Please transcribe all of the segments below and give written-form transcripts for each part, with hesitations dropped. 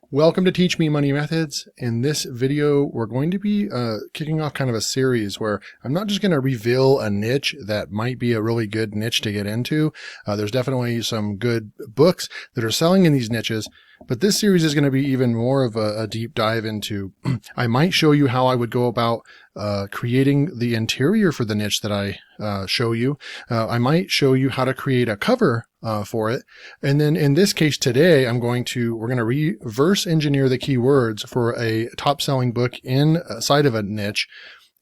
Welcome to Teach Me Money Methods. In this video, we're going to be kicking off kind of a series where I'm not just going to reveal a niche that might be a really good niche to get into. There's definitely some good books that are selling in these niches, but this series is going to be even more of a deep dive into, I might show you how I would go about creating the interior for the niche that I show you. I might show you how to create a cover for it. And then in this case today, we're going to reverse engineer the keywords for a top selling book inside of a niche.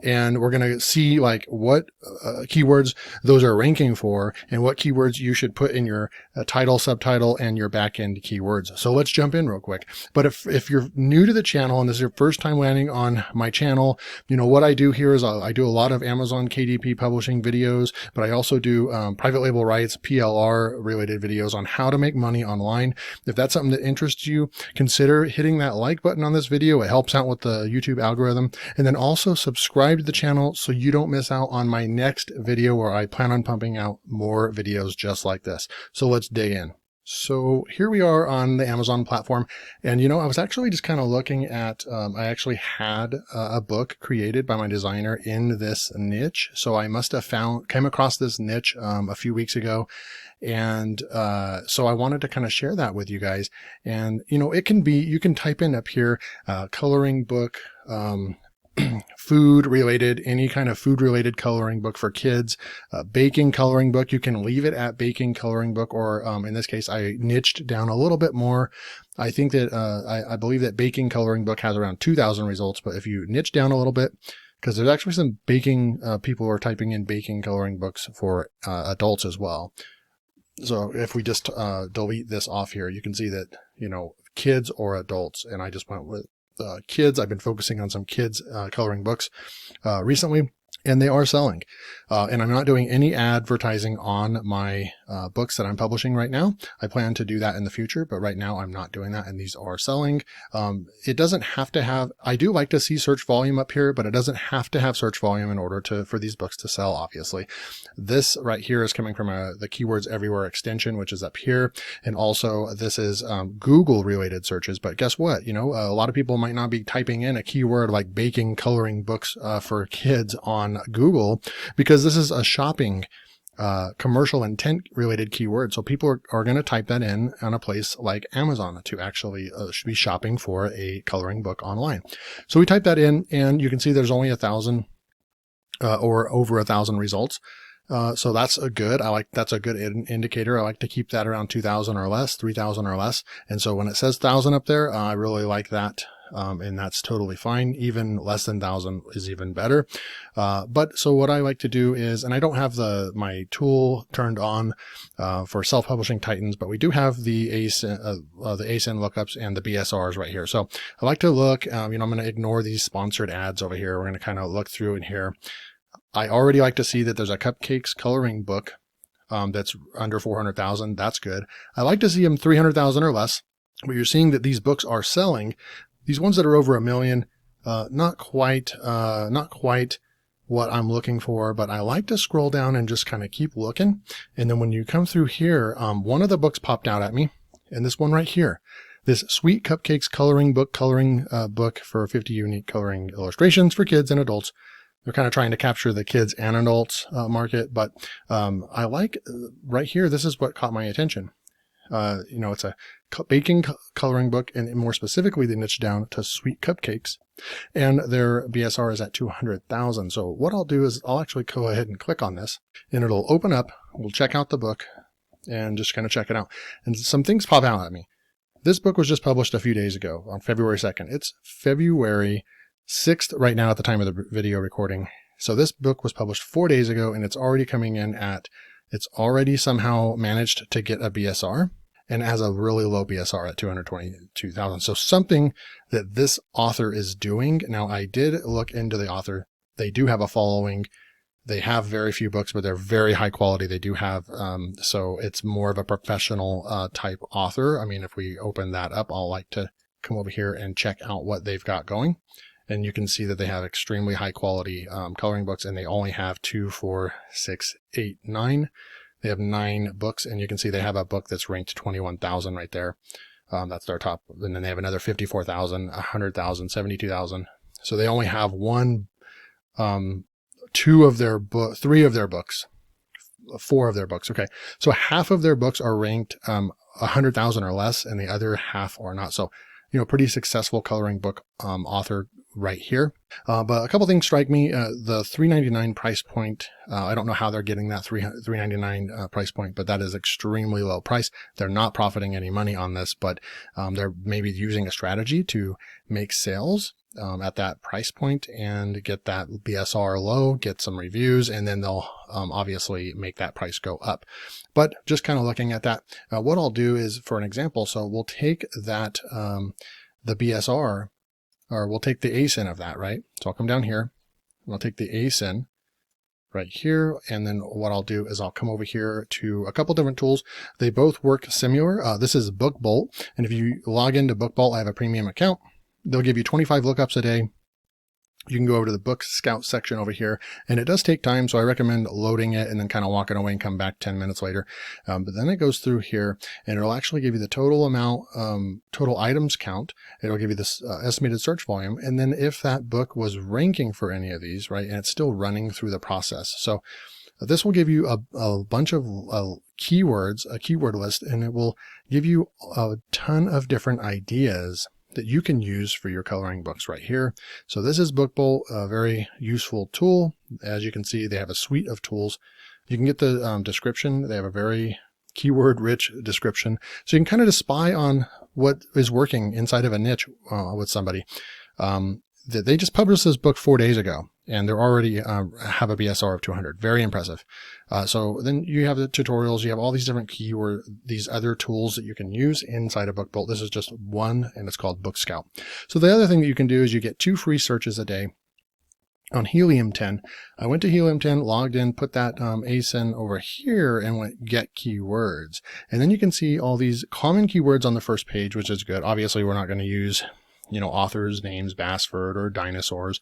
And we're going to see like what keywords those are ranking for and what keywords you should put in your title, subtitle, and your back-end keywords. So let's jump in real quick. But if you're new to the channel and this is your first time landing on my channel, you know, what I do here is I do a lot of Amazon KDP publishing videos, but I also do private label rights, PLR related videos on how to make money online. If that's something that interests you, consider hitting that like button on this video. It helps out with the YouTube algorithm. And then also subscribe to the channel so you don't miss out on my next video where I plan on pumping out more videos just like this. So let's dig in. So here we are on the Amazon platform. And, you know, I was actually just kind of looking at, I actually had a book created by my designer in this niche. So I must have came across this niche a few weeks ago. And so I wanted to kind of share that with you guys. And, you know, it can be, you can type in up here, coloring book, food related, any kind of food related coloring book for kids, baking coloring book. You can leave it at baking coloring book, or in this case, I niched down a little bit more. I think that I believe that baking coloring book has around 2,000 results, but if you niche down a little bit, because there's actually some baking people are typing in baking coloring books for adults as well. So if we just delete this off here, you can see that, you know, kids or adults, and I just went with kids. I've been focusing on some kids coloring books recently, and they are selling. And I'm not doing any advertising on my books that I'm publishing right now. I plan to do that in the future, but right now I'm not doing that, and these are selling. It doesn't have to have, I do like to see search volume up here, but it doesn't have to have search volume in order for these books to sell, obviously. This right here is coming from the Keywords Everywhere extension, which is up here. And also this is Google related searches, but guess what? You know, a lot of people might not be typing in a keyword like baking coloring books for kids on Google, because this is a shopping commercial intent related keyword. So people are going to type that in on a place like Amazon to actually be shopping for a coloring book online. So we type that in, and you can see there's only 1,000 or over 1,000 results. So that's that's a good indicator. I like to keep that around 2,000 or less, 3,000 or less. And so when it says 1,000 up there, I really like that. And that's totally fine. Even less than 1,000 is even better. But so what I like to do is, and I don't have my tool turned on, for self-publishing titans, but we do have the ASIN lookups and the BSRs right here. So I like to look, you know, I'm going to ignore these sponsored ads over here. We're going to kind of look through in here. I already like to see that there's a cupcakes coloring book, that's under 400,000. That's good. I like to see them 300,000 or less, but you're seeing that these books are selling. These ones that are over 1 million, not quite what I'm looking for, but I like to scroll down and just kind of keep looking. And then when you come through here, one of the books popped out at me, and this one right here, this Sweet Cupcakes coloring book for 50 unique coloring illustrations for kids and adults. They're kind of trying to capture the kids and adults market, but I like right here, this is what caught my attention. You know, it's a baking coloring book, and more specifically, they niche down to sweet cupcakes, and their BSR is at 200,000. So what I'll do is I'll actually go ahead and click on this, and it'll open up. We'll check out the book and just kind of check it out. And some things pop out at me. This book was just published a few days ago on February 2nd. It's February 6th right now at the time of the video recording. So this book was published 4 days ago, and it's already coming in at, it's already somehow managed to get a BSR, and it has a really low BSR at 222,000. So something that this author is doing. Now, I did look into the author. They do have a following. They have very few books, but they're very high quality. They do have, so it's more of a professional type author. I mean, if we open that up, I'll like to come over here and check out what they've got going. And you can see that they have extremely high quality coloring books, and they only have 2, 4, 6, 8, 9. They have 9 books, and you can see they have a book that's ranked 21,000 right there. That's their top. And then they have another 54,000, 100,000, 72,000. So they only have one, three of their books, 4 of their books. Okay. So half of their books are ranked, 100,000 or less, and the other half are not. So, pretty successful coloring book, author right here. But a couple things strike me. The $3.99 price point. I don't know how they're getting that $3.99 price point, but that is extremely low price. They're not profiting any money on this, but they're maybe using a strategy to make sales at that price point and get that BSR low, get some reviews, and then they'll obviously make that price go up. But just kind of looking at that, what I'll do is, for an example, so we'll take that, the BSR, or we'll take the ASIN of that, right? So I'll come down here, and I'll take the ASIN right here, and then what I'll do is I'll come over here to a couple different tools. They both work similar. This is BookBolt, and if you log into BookBolt, I have a premium account. They'll give you 25 lookups a day. You can go over to the Book Scout section over here, and it does take time, so I recommend loading it and then kind of walking away and come back 10 minutes later. But then it goes through here, and it'll actually give you the total amount, total items count. It'll give you this estimated search volume, and then if that book was ranking for any of these, right, and it's still running through the process. So this will give you a bunch of keywords, a keyword list, and it will give you a ton of different ideas that you can use for your coloring books right here. So this is BookBolt, a very useful tool. As you can see, they have a suite of tools. You can get the description. They have a very keyword rich description. So you can kind of just spy on what is working inside of a niche with somebody. They just published this book 4 days ago, and they're already have a BSR of 200. Very impressive. So then you have the tutorials. You have all these different these other tools that you can use inside of BookBolt. This is just one, and it's called Book Scout. So the other thing that you can do is you get 2 free searches a day on Helium 10. I went to Helium 10, logged in, put that ASIN over here, and went get keywords. And then you can see all these common keywords on the first page, which is good. Obviously, we're not going to use authors' names, Bassford or dinosaurs,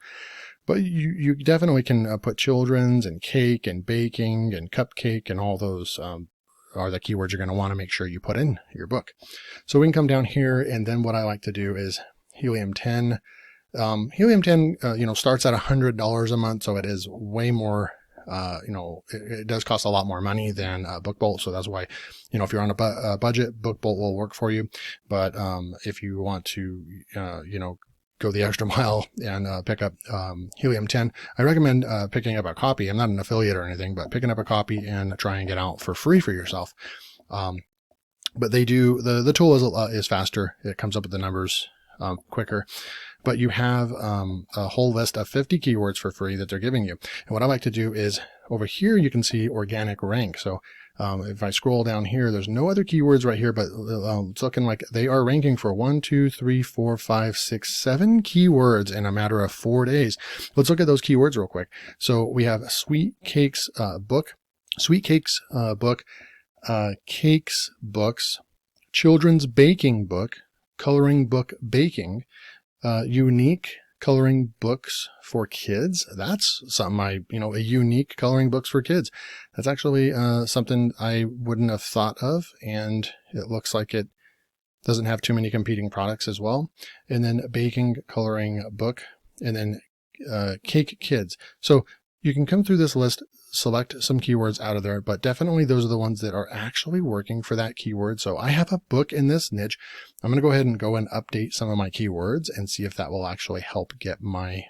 but you definitely can put children's and cake and baking and cupcake, and all those are the keywords you're going to want to make sure you put in your book. So we can come down here, and then what I like to do is Helium 10. Helium 10, starts at $100 a month, so it is way more. It does cost a lot more money than BookBolt, so that's why, if you're on a budget, BookBolt will work for you. But if you want to, go the extra mile and pick up Helium 10, I recommend picking up a copy. I'm not an affiliate or anything, but picking up a copy and trying it out for free for yourself. But they do the tool is faster. It comes up with the numbers quicker. But you have a whole list of 50 keywords for free that they're giving you. And what I like to do is over here, you can see organic rank. So if I scroll down here, there's no other keywords right here, but it's looking like they are ranking for 1, 2, 3, 4, 5, 6, 7 keywords in a matter of 4 days. Let's look at those keywords real quick. So we have Sweet Cakes book, Cakes books, children's baking book, coloring book baking, unique coloring books for kids. That's something a unique coloring books for kids. That's actually something I wouldn't have thought of, and it looks like it doesn't have too many competing products as well. And then baking coloring book, and then cake kids. So you can come through this list, select some keywords out of there, but definitely those are the ones that are actually working for that keyword. So I have a book in this niche. I'm going to go ahead and update some of my keywords and see if that will actually help get my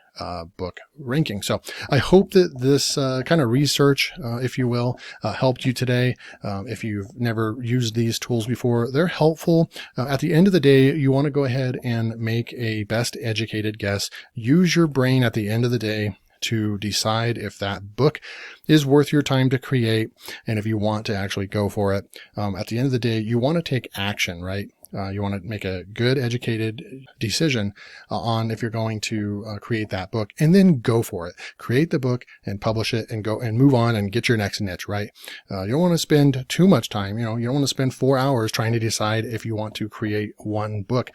book ranking. So I hope that this kind of research, if you will, helped you today. If you've never used these tools before, they're helpful. At the end of the day, you want to go ahead and make a best educated guess. Use your brain at the end of the day to decide if that book is worth your time to create, and if you want to actually go for it. At the end of the day, you want to take action, right? You want to make a good educated decision on if you're going to create that book, and then go for it. Create the book and publish it and go and move on and get your next niche, right? You don't want to spend too much time. You don't want to spend 4 hours trying to decide if you want to create one book,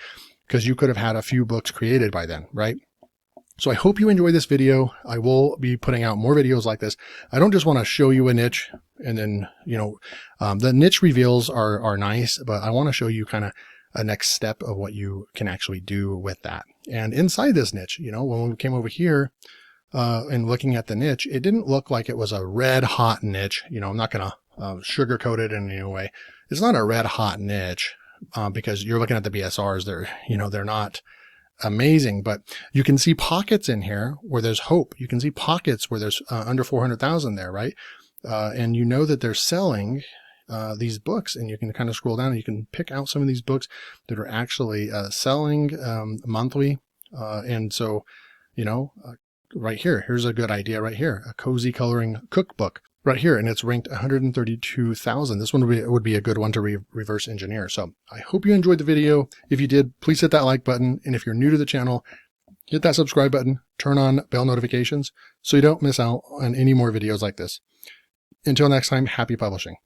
because you could have had a few books created by then, right? So I hope you enjoyed this video. I will be putting out more videos like this. I don't just want to show you a niche and then, the niche reveals are nice, but I want to show you kind of a next step of what you can actually do with that. And inside this niche, you know, when we came over here and looking at the niche, it didn't look like it was a red hot niche. You know, I'm not going to sugarcoat it in any way. It's not a red hot niche because you're looking at the BSRs. They're not amazing, but you can see pockets in here where there's hope. You can see pockets where there's under 400,000 there, right? And you know that they're selling these books, and you can kind of scroll down and you can pick out some of these books that are actually selling monthly. And so, you know, right here's a good idea right here, a cozy coloring cookbook right here, and it's ranked 132,000. This one would be a good one to reverse engineer. So I hope you enjoyed the video. If you did, please hit that like button. And if you're new to the channel, hit that subscribe button, turn on bell notifications so you don't miss out on any more videos like this. Until next time, happy publishing.